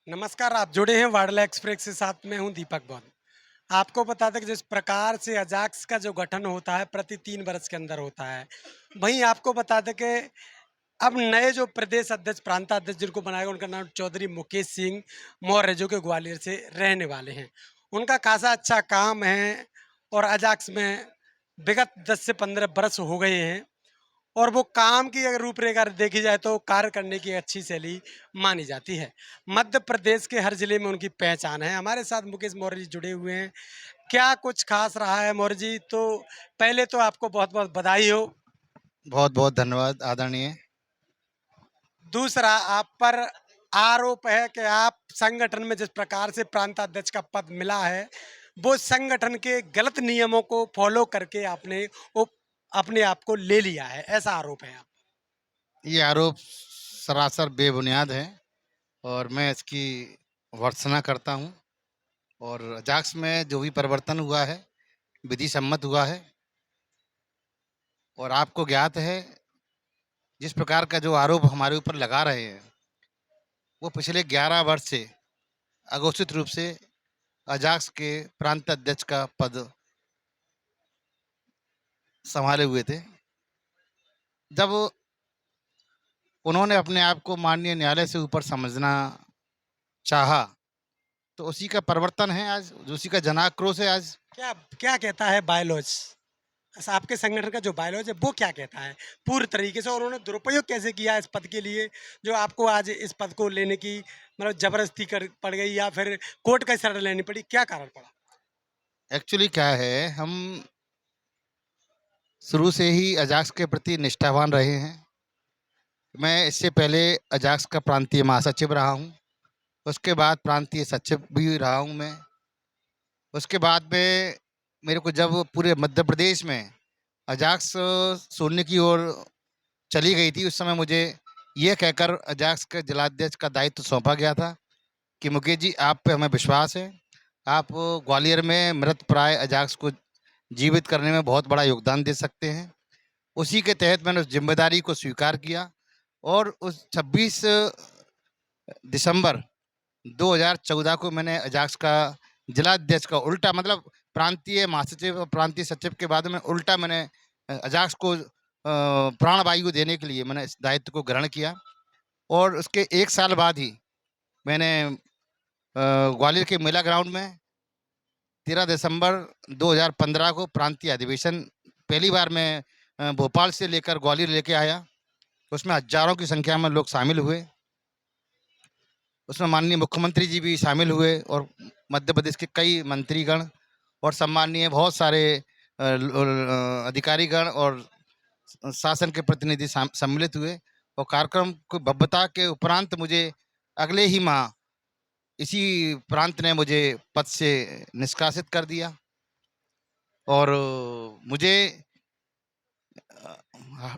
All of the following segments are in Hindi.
नमस्कार, आप जुड़े हैं वाडला एक्सप्रेस के साथ। मैं हूं दीपक बौद्ध। आपको बता दें कि जिस प्रकार से अजाक्स का जो गठन होता है प्रति 3 वर्ष के अंदर होता है, वहीं आपको बता दें कि अब नए जो प्रदेश अध्यक्ष, प्रांताध्यक्ष जिनको बनाया गया उनका नाम चौधरी मुकेश सिंह मौर्य जो कि ग्वालियर से रहने वाले हैं। उनका खासा अच्छा काम है और अजाक्स में विगत 10 से 15 बरस हो गए हैं और वो काम की अगर रूपरेखा देखी जाए तो कार्य करने की अच्छी शैली मानी जाती है। मध्य प्रदेश के हर जिले में उनकी पहचान है। हमारे साथ मुकेश मौर्य जी जुड़े हुए हैं। क्या कुछ खास रहा है मौर्य जी? तो पहले तो आपको बहुत-बहुत बधाई हो। बहुत बहुत धन्यवाद आदरणीय। दूसरा, आप पर आरोप है कि आप संगठन में जिस प्रकार से प्रांताध्यक्ष का पद मिला है, वो संगठन के गलत नियमों को फॉलो करके आपने वो अपने आप को ले लिया है, ऐसा आरोप है आप। ये आरोप सरासर बेबुनियाद है और मैं इसकी भर्त्सना करता हूँ। और अजाक्स में जो भी परिवर्तन हुआ है विधि सम्मत हुआ है। और आपको ज्ञात है जिस प्रकार का जो आरोप हमारे ऊपर लगा रहे हैं वो पिछले 11 वर्ष से अघोषित रूप से अजाक्स के प्रांत अध्यक्ष का पद संभाले हुए थे। जब उन्होंने अपने आप को माननीय न्यायालय से ऊपर समझना चाहा तो उसी का परिवर्तन है आज, उसी का जनाक्रोश है आज। क्या क्या कहता है बायलॉज? ऐसा आपके संगठन का जो बायलॉज है वो क्या कहता है पूरी तरीके से, और उन्होंने दुरुपयोग कैसे किया इस पद के लिए जो आपको आज इस पद को लेने की मतलब जबरदस्ती कर पड़ गई या फिर कोर्ट का शरण लेनी पड़ी? क्या कारण पड़ा? एक्चुअली क्या है, हम शुरू से ही अजाक्स के प्रति निष्ठावान रहे हैं। मैं इससे पहले अजाक्स का प्रांतीय महासचिव रहा हूँ, उसके बाद प्रांतीय सचिव भी रहा हूँ मैं। उसके बाद में मेरे को जब पूरे मध्य प्रदेश में अजाक्स सोने की ओर चली गई थी, उस समय मुझे ये कहकर अजाक्स के जिलाध्यक्ष का दायित्व सौंपा गया था कि मुकेश जी, आप पे हमें विश्वास है, आप ग्वालियर में मृत प्राय अजाक्स को जीवित करने में बहुत बड़ा योगदान दे सकते हैं। उसी के तहत मैंने उस जिम्मेदारी को स्वीकार किया और उस 26 दिसंबर 2014 को मैंने अजाक्स का जिलाध्यक्ष का उल्टा, मतलब प्रांतीय महासचिव और प्रांतीय सचिव के बाद में उल्टा मैंने अजाक्स को प्राणवायु देने के लिए मैंने इस दायित्व को ग्रहण किया। और उसके 1 साल बाद ही मैंने ग्वालियर के मेला ग्राउंड में 13 दिसंबर 2015 को प्रांतीय अधिवेशन पहली बार मैं भोपाल से लेकर ग्वालियर लेके आया। उसमें हजारों की संख्या में लोग शामिल हुए। उसमें माननीय मुख्यमंत्री जी भी शामिल हुए और मध्य प्रदेश के कई मंत्रीगण और सम्माननीय बहुत सारे अधिकारीगण और शासन के प्रतिनिधि सम्मिलित हुए। और कार्यक्रम को भव्यता के उपरांत मुझे अगले ही माह इसी प्रांत ने मुझे पद से निष्कासित कर दिया और मुझे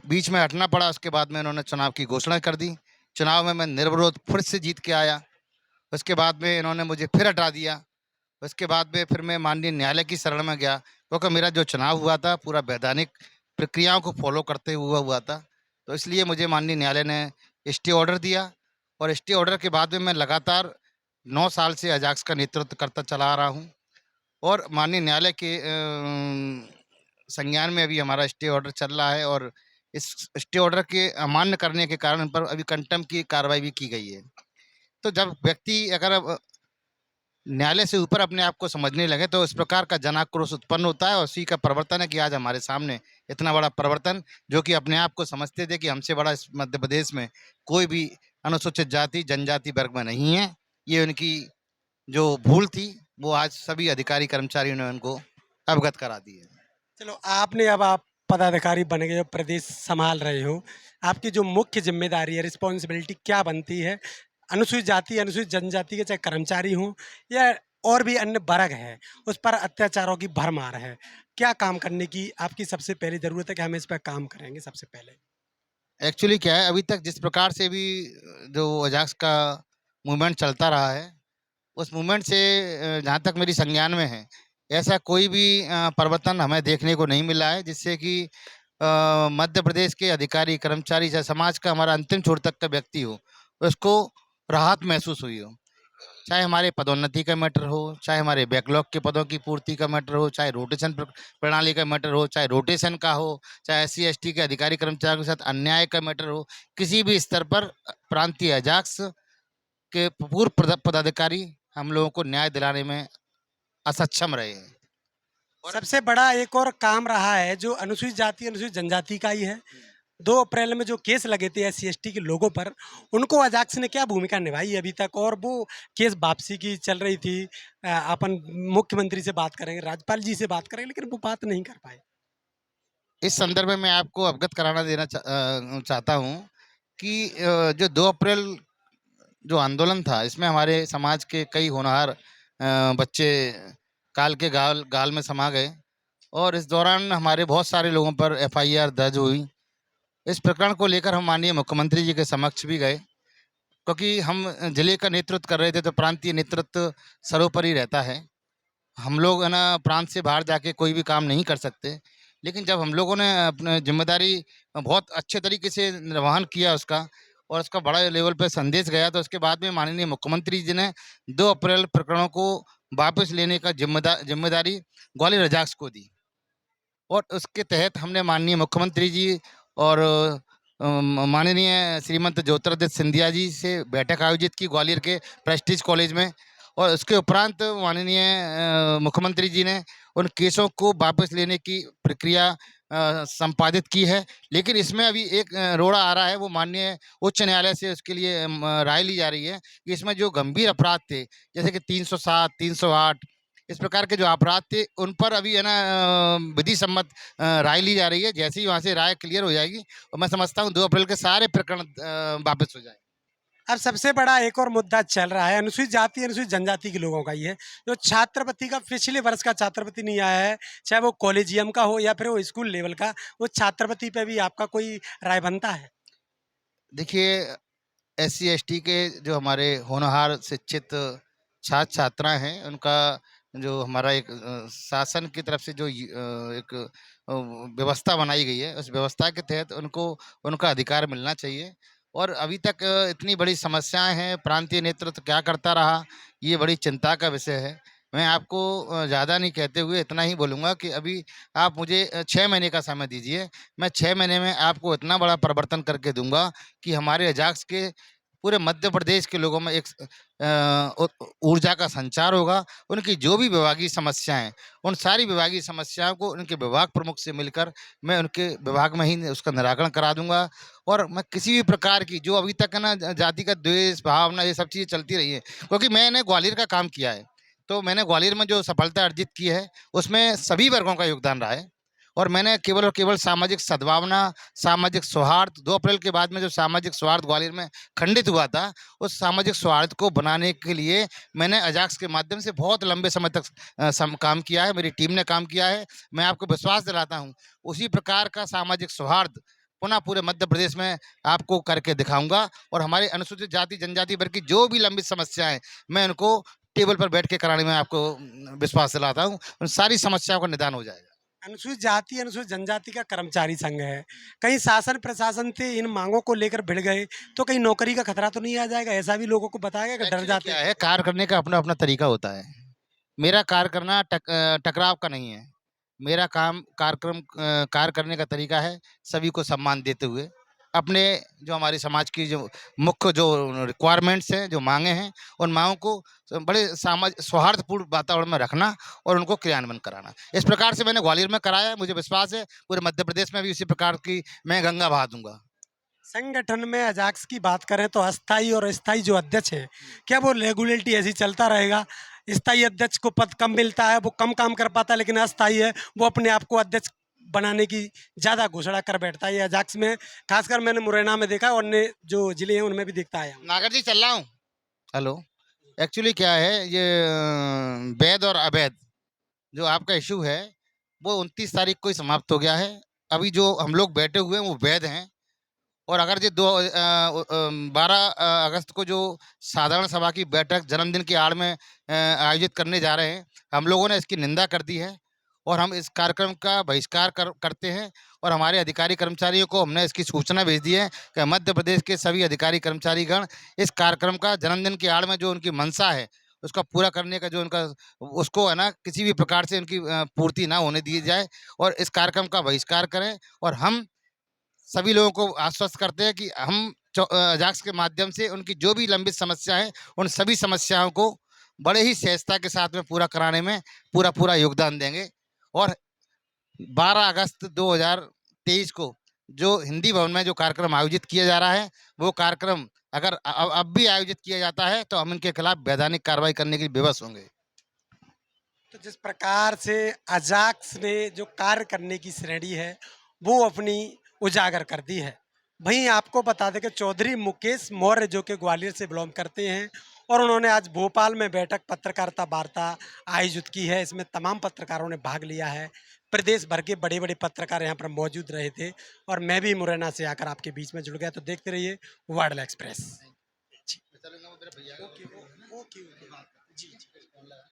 बीच में हटना पड़ा। उसके बाद में इन्होंने चुनाव की घोषणा कर दी। चुनाव में मैं निर्विरोध फिर से जीत के आया। उसके बाद में इन्होंने मुझे फिर हटा दिया। उसके बाद में फिर मैं माननीय न्यायालय की शरण में गया, क्योंकि मेरा जो चुनाव हुआ था पूरा वैधानिक प्रक्रियाओं को फॉलो करते हुआ था। तो इसलिए मुझे माननीय न्यायालय ने स्टे ऑर्डर दिया और स्टे ऑर्डर के बाद में मैं लगातार 9 साल से अजाक्स का नेतृत्व करता चला आ रहा हूँ। और माननीय न्यायालय के संज्ञान में अभी हमारा स्टे ऑर्डर चल रहा है और इस स्टे ऑर्डर के अमान्य करने के कारण पर अभी कंटेम्प्ट की कार्रवाई भी की गई है। तो जब व्यक्ति अगर न्यायालय से ऊपर अपने आप को समझने लगे तो इस प्रकार का जनाक्रोश उत्पन्न होता है और उसी का परिवर्तन है कि आज हमारे सामने इतना बड़ा परिवर्तन, जो कि अपने आप को समझते थे कि हमसे बड़ा इस मध्य प्रदेश में कोई भी अनुसूचित जाति जनजाति वर्ग में नहीं है। ये उनकी जो भूल थी वो आज सभी अधिकारी कर्मचारियों ने उनको अवगत करा दी है। चलो, आपने अब आप पदाधिकारी बन गए हो, प्रदेश संभाल रहे हो। आपकी जो मुख्य जिम्मेदारी है, रिस्पॉन्सिबिलिटी क्या बनती है? अनुसूचित जाति, अनुसूचित जनजाति के चाहे कर्मचारी हों या और भी अन्य वर्ग है, उस पर अत्याचारों की भरमार है। क्या काम करने की आपकी सबसे पहली ज़रूरत है कि हम इस पे काम करेंगे सबसे पहले? एक्चुअली क्या है, अभी तक जिस प्रकार से भी जो अजाक्स का मूवमेंट चलता रहा है उस मूवमेंट से जहाँ तक मेरी संज्ञान में है ऐसा कोई भी परिवर्तन हमें देखने को नहीं मिला है जिससे कि मध्य प्रदेश के अधिकारी कर्मचारी या समाज का हमारा अंतिम छोर तक का व्यक्ति हो उसको राहत महसूस हुई हो। चाहे हमारे पदोन्नति का मैटर हो, चाहे हमारे बैकलॉग के पदों की पूर्ति का मैटर हो, चाहे रोटेशन प्रणाली का मैटर हो, चाहे रोटेशन का हो, चाहे SC/ST के अधिकारी कर्मचारियों के साथ अन्याय का मैटर हो, किसी भी स्तर पर प्रांतीय अजाक्स के पूर्व पदाधिकारी हम लोगों को न्याय दिलाने में असक्षम रहे हैं। और सबसे बड़ा एक और काम रहा है जो अनुसूचित जाति अनुसूचित जनजाति का ही है। 2 अप्रैल में जो केस लगे थे SC/ST के लोगों पर, उनको अजाक्स ने क्या भूमिका निभाई अभी तक? और वो केस वापसी की चल रही थी। अपन मुख्यमंत्री से बात करेंगे, राज्यपाल जी से बात करेंगे, लेकिन वो बात नहीं कर पाए। इस संदर्भ में मैं आपको अवगत कराना चाहता हूँ कि जो 2 अप्रैल जो आंदोलन था, इसमें हमारे समाज के कई होनहार बच्चे काल के गाल में समा गए और इस दौरान हमारे बहुत सारे लोगों पर FIR दर्ज हुई। इस प्रकरण को लेकर हम माननीय मुख्यमंत्री जी के समक्ष भी गए, क्योंकि हम जिले का नेतृत्व कर रहे थे, तो प्रांतीय नेतृत्व सर्वोपरि रहता है। हम लोग है ना प्रांत से बाहर जाके कोई भी काम नहीं कर सकते, लेकिन जब हम लोगों ने अपनी जिम्मेदारी बहुत अच्छे तरीके से निर्वहन किया उसका, और उसका बड़ा लेवल पे संदेश गया, तो उसके बाद में माननीय मुख्यमंत्री जी ने 2 अप्रैल प्रकरणों को वापस लेने का जिम्मेदारी ग्वालियर अजाक्स को दी। और उसके तहत हमने माननीय मुख्यमंत्री जी और माननीय श्रीमंत ज्योतिरादित्य सिंधिया जी से बैठक आयोजित की ग्वालियर के प्रेस्टीज कॉलेज में, और उसके उपरांत माननीय मुख्यमंत्री जी ने उन केसों को वापस लेने की प्रक्रिया संपादित की है। लेकिन इसमें अभी एक रोड़ा आ रहा है, वो माननीय उच्च न्यायालय से उसके लिए राय ली जा रही है कि इसमें जो गंभीर अपराध थे, जैसे कि 307, 308 इस प्रकार के जो अपराध थे, उन पर अभी है ना विधि सम्मत राय ली जा रही है। जैसे ही वहाँ से राय क्लियर हो जाएगी, और मैं समझता हूँ 2 अप्रैल के सारे प्रकरण वापस हो जाएंगे। अब सबसे बड़ा एक और मुद्दा चल रहा है अनुसूचित जाति अनुसूचित जनजाति के लोगों का, ये जो छात्रवृत्ति का पिछले वर्ष का छात्रवृत्ति नहीं आया है, चाहे वो कॉलेजियम का हो या फिर वो स्कूल लेवल का, वो छात्रवृत्ति पे भी आपका कोई राय बनता है? देखिए, SC/ST के जो हमारे होनहार शिक्षित छात्र छात्राएं हैं, उनका जो हमारा एक शासन की तरफ से जो एक व्यवस्था बनाई गई है, उस व्यवस्था के तहत उनको उनका अधिकार मिलना चाहिए। और अभी तक इतनी बड़ी समस्याएं हैं, प्रांतीय नेतृत्व क्या करता रहा, ये बड़ी चिंता का विषय है। मैं आपको ज़्यादा नहीं कहते हुए इतना ही बोलूँगा कि अभी आप मुझे 6 महीने का समय दीजिए। मैं 6 महीने में आपको इतना बड़ा परिवर्तन करके दूँगा कि हमारे अजाक्स के पूरे मध्य प्रदेश के लोगों में एक ऊर्जा का संचार होगा। उनकी जो भी विभागीय समस्याएँ हैं, उन सारी विभागीय समस्याओं को उनके विभाग प्रमुख से मिलकर मैं उनके विभाग में ही उसका निराकरण करा दूँगा। और मैं किसी भी प्रकार की जो अभी तक है ना जाति का द्वेष, भावना, ये सब चीज़ें चलती रही हैं, क्योंकि मैंने ग्वालियर का काम किया है। तो मैंने ग्वालियर में जो सफलता अर्जित की है, उसमें सभी वर्गों का योगदान रहा है। और मैंने केवल और केवल सामाजिक सद्भावना, सामाजिक सौहार्द, 2 अप्रैल के बाद में जो सामाजिक सौहार्द ग्वालियर में खंडित हुआ था, उस सामाजिक सौहार्द को बनाने के लिए मैंने अजाक्स के माध्यम से बहुत लंबे समय तक काम किया है, मेरी टीम ने काम किया है। मैं आपको विश्वास दिलाता हूँ, उसी प्रकार का सामाजिक सौहार्द पुनः पूरे मध्य प्रदेश में आपको करके दिखाऊँगा। और हमारे अनुसूचित जाति, जनजाति वर्ग की जो भी लंबित समस्याएँ हैं, मैं उनको टेबल पर बैठ के कराने में आपको विश्वास दिलाता हूँ, उन सारी समस्याओं का निदान हो जाएगा। अनुसूचित जाति अनुसूचित जनजाति का कर्मचारी संघ है, कहीं शासन प्रशासन से इन मांगों को लेकर भिड़ गए तो कहीं नौकरी का खतरा तो नहीं आ जाएगा? ऐसा भी लोगों को बताया गया कि डर एक्चुअली जाते क्या हैं। है, कार्य करने का अपना-अपना तरीका होता है। मेरा कार्य करना टकराव का नहीं है। मेरा कार्य करने का तरीका है सभी को सम्मान देते हुए, अपने जो हमारे समाज की जो मुख्य जो रिक्वायरमेंट्स हैं, जो माँगे हैं, उन माँगों को बड़े सौहार्दपूर्ण वातावरण में रखना और उनको क्रियान्वयन कराना। इस प्रकार से मैंने ग्वालियर में कराया है, मुझे विश्वास है पूरे मध्य प्रदेश में भी इसी प्रकार की मैं गंगा बहा दूँगा। संगठन में अजाक्स की बात करें तो अस्थाई और स्थायी जो अध्यक्ष है, क्या वो रेगुलेटरी ऐसी चलता रहेगा? स्थायी अध्यक्ष को पद कम मिलता है, वो कम काम कर पाता है, लेकिन अस्थाई है वो अपने आप को अध्यक्ष बनाने की ज़्यादा घोषणा कर बैठता है। ये अजाक्स में खासकर मैंने मुरैना में देखा और अन्य जो जिले हैं उनमें भी दिखता है। नागर जी चल रहा हूँ। हेलो, एक्चुअली क्या है ये वैध और अवैध जो आपका इश्यू है, वो 29 तारीख को ही समाप्त हो गया है। अभी जो हम लोग बैठे हुए हैं वो वैध हैं। और अगर ये 12 अगस्त को जो साधारण सभा की बैठक जन्मदिन की आड़ में आयोजित करने जा रहे हैं, हम लोगों ने इसकी निंदा कर दी है और हम इस कार्यक्रम का बहिष्कार करते हैं। और हमारे अधिकारी कर्मचारियों को हमने इसकी सूचना भेज दी है कि मध्य प्रदेश के सभी अधिकारी कर्मचारीगण इस कार्यक्रम का जन्मदिन की आड़ में जो उनकी मंशा है उसका पूरा करने का जो उनका उसको है ना किसी भी प्रकार से उनकी पूर्ति ना होने दी जाए और इस कार्यक्रम का बहिष्कार करें। और हम सभी लोगों को आश्वस्त करते हैं कि हम अजाक्स के माध्यम से उनकी जो भी लंबित समस्या है उन सभी समस्याओं को बड़े ही सहजता के साथ में पूरा कराने में पूरा योगदान देंगे। और 12 अगस्त 2023 को जो हिंदी भवन में जो कार्यक्रम आयोजित किया जा रहा है वो कार्यक्रम अगर अब भी आयोजित किया जाता है तो हम इनके खिलाफ वैधानिक कार्रवाई करने के लिए विवश होंगे। तो जिस प्रकार से अजाक्स ने जो कार्य करने की श्रेणी है वो अपनी उजागर कर दी है। वहीं आपको बता दें कि चौधरी मुकेश मौर्य जो कि ग्वालियर से बिलोंग करते हैं और उन्होंने आज भोपाल में बैठक पत्रकारिता वार्ता आयोजित की है। इसमें तमाम पत्रकारों ने भाग लिया है। प्रदेश भर के बड़े बड़े पत्रकार यहाँ पर मौजूद रहे थे और मैं भी मुरैना से आकर आपके बीच में जुड़ गया। तो देखते रहिए वाडला एक्सप्रेस। जी। Okay, okay, okay. जी, जी।